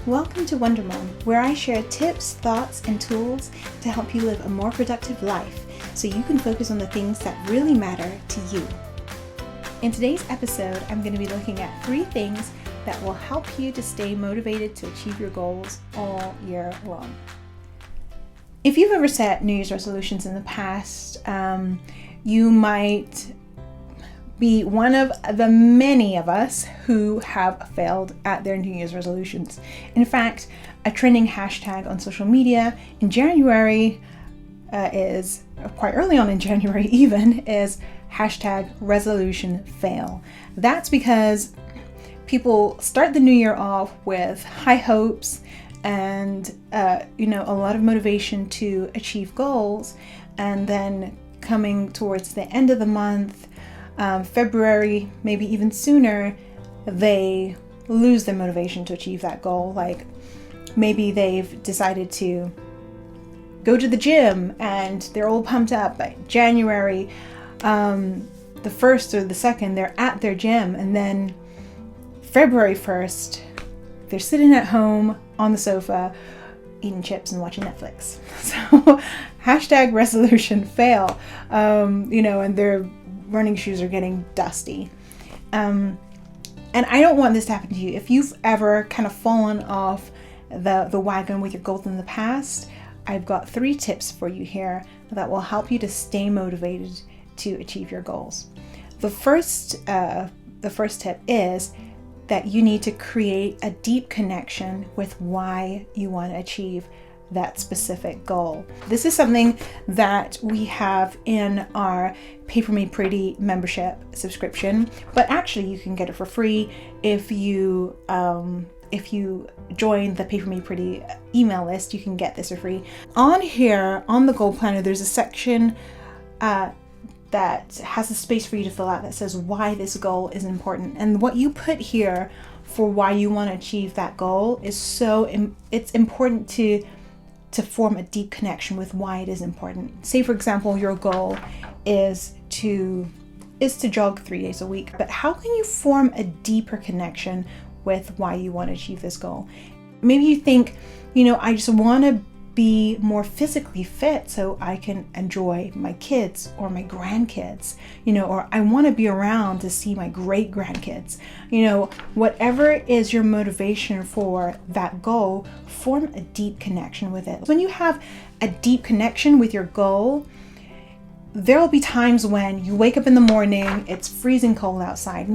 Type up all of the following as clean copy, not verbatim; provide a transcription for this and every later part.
Welcome to Wonder Mom, where I share tips, thoughts, and tools to help you live a more productive life so you can focus on the things that really matter to you. In today's episode, I'm going to be looking at 3 things that will help you to stay motivated to achieve your goals all year long. If you've ever set New Year's resolutions in the past, you might be one of the many of us who have failed at their New Year's resolutions. In fact, a trending hashtag on social media in January is quite early on in January even is hashtag resolution fail. That's because people start the new year off with high hopes and a lot of motivation to achieve goals, and then coming towards the end of the month, February, maybe even sooner, they lose their motivation to achieve that goal. Like maybe they've decided to go to the gym and they're all pumped up. By January, the 1st or the 2nd, they're at their gym, and then February 1st, they're sitting at home on the sofa eating chips and watching Netflix. So hashtag resolution fail, and their running shoes are getting dusty. And I don't want this to happen to you. If you've ever kind of fallen off the wagon with your goals in the past, I've got 3 tips for you here that will help you to stay motivated to achieve your goals. The first tip is that you need to create a deep connection with why you want to achieve that specific goal. This is something that we have in our Pay For Me Pretty membership subscription, but actually you can get it for free if you join the Pay For Me Pretty email list. You can get this for free. On here, on the goal planner, there's a section that has a space for you to fill out that says why this goal is important. And what you put here for why you want to achieve that goal is it's important to form a deep connection with why it is important. Say, for example, your goal is to jog 3 days a week, but how can you form a deeper connection with why you want to achieve this goal? Maybe you think, I just want to be more physically fit so I can enjoy my kids or my grandkids, or I want to be around to see my great grandkids. Whatever is your motivation for that goal, form a deep connection with it. When you have a deep connection with your goal, there will be times when you wake up in the morning, it's freezing cold outside,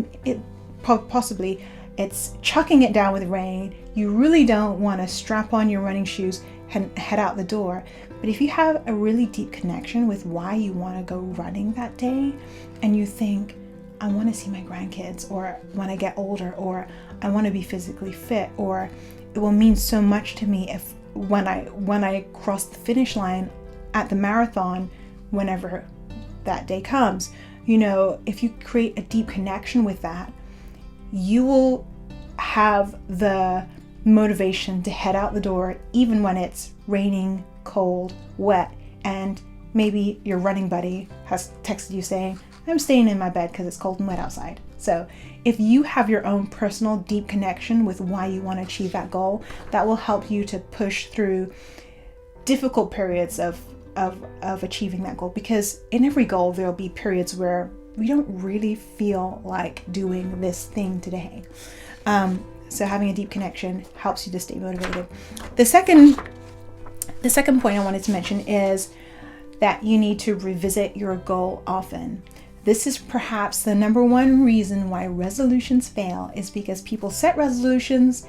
possibly it's chucking it down with rain. You really don't want to strap on your running shoes and head out the door. But if you have a really deep connection with why you want to go running that day, and you think, I want to see my grandkids, or when I get older, or I want to be physically fit, or it will mean so much to me if when I cross the finish line at the marathon, whenever that day comes, if you create a deep connection with that, you will have the motivation to head out the door even when it's raining, cold, wet, and maybe your running buddy has texted you saying, I'm staying in my bed because it's cold and wet outside. So if you have your own personal deep connection with why you want to achieve that goal, that will help you to push through difficult periods of achieving that goal, because in every goal there will be periods where we don't really feel like doing this thing today. So having a deep connection helps you to stay motivated. The second point I wanted to mention is that you need to revisit your goal often. This is perhaps the number one reason why resolutions fail, is because people set resolutions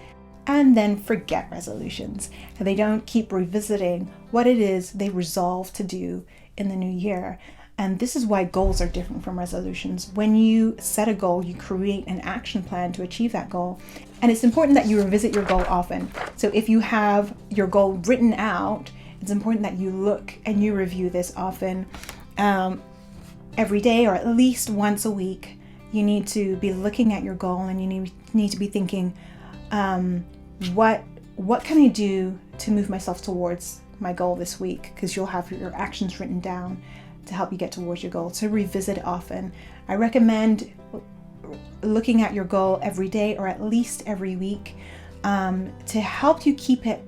and then forget resolutions. And they don't keep revisiting what it is they resolve to do in the new year. And this is why goals are different from resolutions. When you set a goal, you create an action plan to achieve that goal. And it's important that you revisit your goal often. So if you have your goal written out, it's important that you look and you review this often. Every day, or at least once a week, you need to be looking at your goal, and you need to be thinking, what can I do to move myself towards my goal this week? Because you'll have your actions written down to help you get towards your goal. So revisit it often. I recommend looking at your goal every day or at least every week. to help you keep it,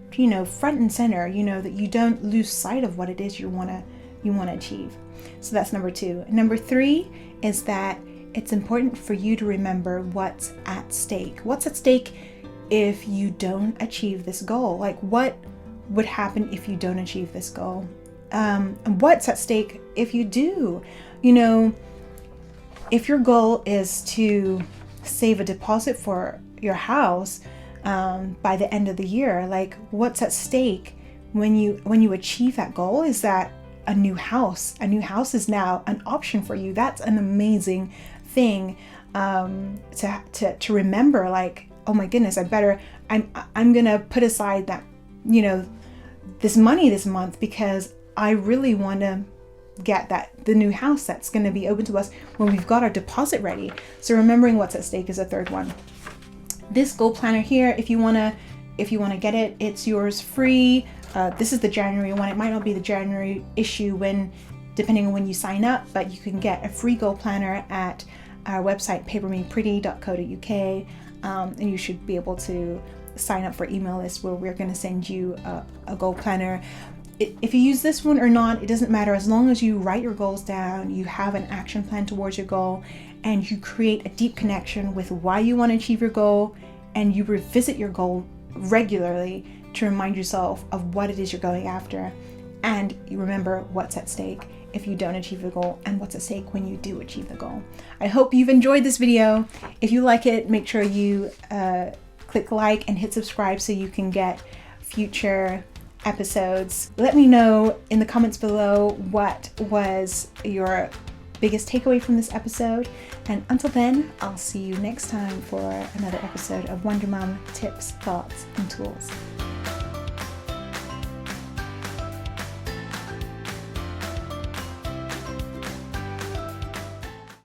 front and center, that you don't lose sight of what it is you want to achieve. So that's number 2. Number 3 is that it's important for you to remember what's at stake. What's at stake if you don't achieve this goal? Like, what would happen if you don't achieve this goal? And what's at stake if you do? If your goal is to save a deposit for your house by the end of the year, like, what's at stake when you achieve that goal is that a new house is now an option for you. That's an amazing thing to remember. Like, oh my goodness, I'm gonna put aside that this money this month because I really want to get the new house that's going to be open to us when we've got our deposit ready. So remembering what's at stake is a third one. This goal planner here, if you want to get it, it's yours free. This is the January one. It might not be the January issue depending on when you sign up, but you can get a free goal planner at our website, papermepretty.co.uk, and you should be able to sign up for email list where we're going to send you a goal planner. If you use this one or not, it doesn't matter, as long as you write your goals down, you have an action plan towards your goal, and you create a deep connection with why you want to achieve your goal, and you revisit your goal regularly to remind yourself of what it is you're going after, and you remember what's at stake if you don't achieve the goal and what's at stake when you do achieve the goal. I hope you've enjoyed this video. If you like it, make sure you click like and hit subscribe so you can get future episodes. Let me know in the comments below what was your biggest takeaway from this episode, and until then, I'll see you next time for another episode of Wonder Mom Tips, Thoughts, and Tools.